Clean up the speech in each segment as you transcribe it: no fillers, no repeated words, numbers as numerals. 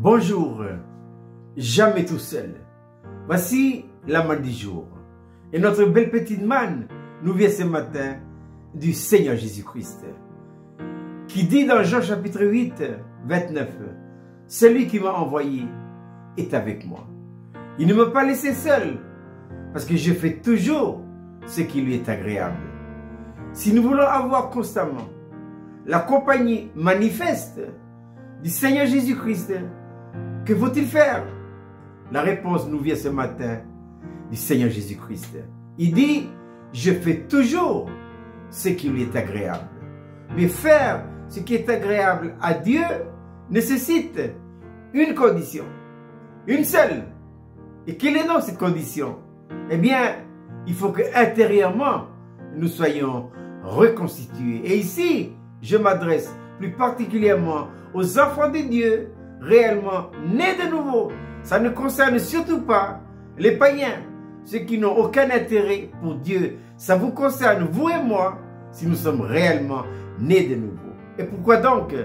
Bonjour, jamais tout seul. Voici la manne du jour. Et notre belle petite manne nous vient ce matin du Seigneur Jésus-Christ, qui dit dans Jean chapitre 8, 29, « Celui qui m'a envoyé est avec moi. Il ne m'a pas laissé seul, parce que je fais toujours ce qui lui est agréable. » Si nous voulons avoir constamment la compagnie manifeste du Seigneur Jésus-Christ, que faut-il faire? La réponse nous vient ce matin du Seigneur Jésus-Christ. Il dit, je fais toujours ce qui lui est agréable. Mais faire ce qui est agréable à Dieu nécessite une condition, une seule. Et quelle est donc cette condition? Eh bien, il faut que intérieurement, nous soyons reconstitués. Et ici, je m'adresse plus particulièrement aux enfants de Dieu, réellement nés de nouveau. Ça ne concerne surtout pas les païens, ceux qui n'ont aucun intérêt pour Dieu. Ça vous concerne, vous et moi, si nous sommes réellement nés de nouveau. Et pourquoi donc?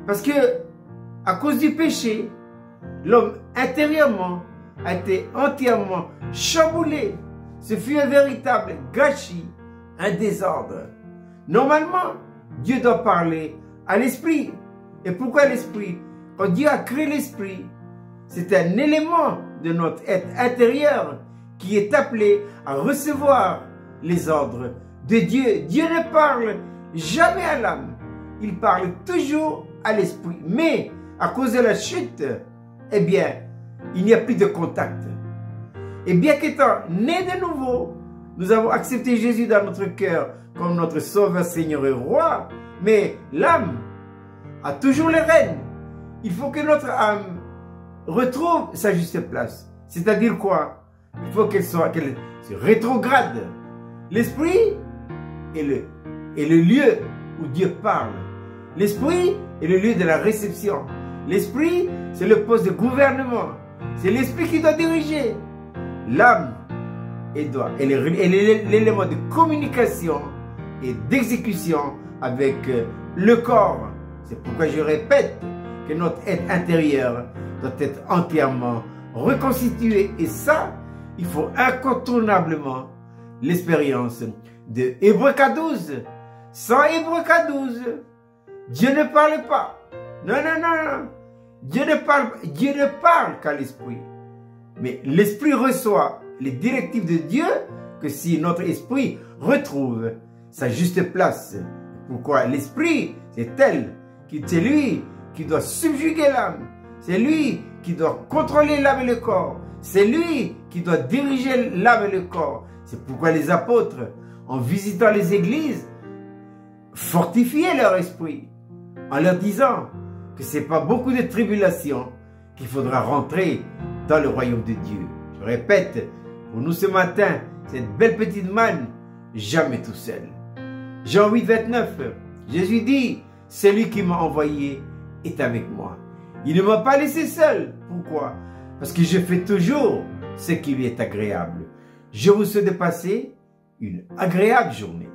Parce que, à cause du péché, l'homme intérieurement a été entièrement chamboulé. Ce fut un véritable gâchis, un désordre. Normalement, Dieu doit parler à l'esprit. Et pourquoi l'esprit? Quand Dieu a créé l'esprit, c'est un élément de notre être intérieur qui est appelé à recevoir les ordres de Dieu. Dieu ne parle jamais à l'âme. Il parle toujours à l'esprit. Mais à cause de la chute, eh bien, il n'y a plus de contact. Et bien qu'étant nés de nouveau, nous avons accepté Jésus dans notre cœur comme notre Sauveur, Seigneur et Roi. Mais l'âme a toujours les rênes. Il faut que notre âme retrouve sa juste place. C'est-à-dire quoi? Il faut qu'elle se rétrograde. L'esprit est le lieu où Dieu parle. L'esprit est le lieu de la réception. L'esprit, c'est le poste de gouvernement. C'est l'esprit qui doit diriger. L'âme elle est l'élément de communication et d'exécution avec le corps. C'est pourquoi je répète que notre être intérieur doit être entièrement reconstitué. Et ça, il faut incontournablement l'expérience de Hébreux 12. Sans Hébreux 12, Dieu ne parle pas. Non, non, non, non. Dieu ne parle qu'à l'esprit. Mais l'esprit reçoit les directives de Dieu que si notre esprit retrouve sa juste place. Pourquoi? L'esprit, c'est lui qui doit subjuguer l'âme. C'est lui qui doit contrôler l'âme et le corps. C'est lui qui doit diriger l'âme et le corps. C'est pourquoi les apôtres, en visitant les églises, fortifiaient leur esprit en leur disant que ce n'est pas beaucoup de tribulations qu'il faudra rentrer dans le royaume de Dieu. Je répète, pour nous ce matin, cette belle petite manne, jamais tout seul. Jean 8, 29, Jésus dit, celui qui m'a envoyé est avec moi. Il ne m'a pas laissé seul. Pourquoi? Parce que je fais toujours ce qui lui est agréable. Je vous souhaite de passer une agréable journée.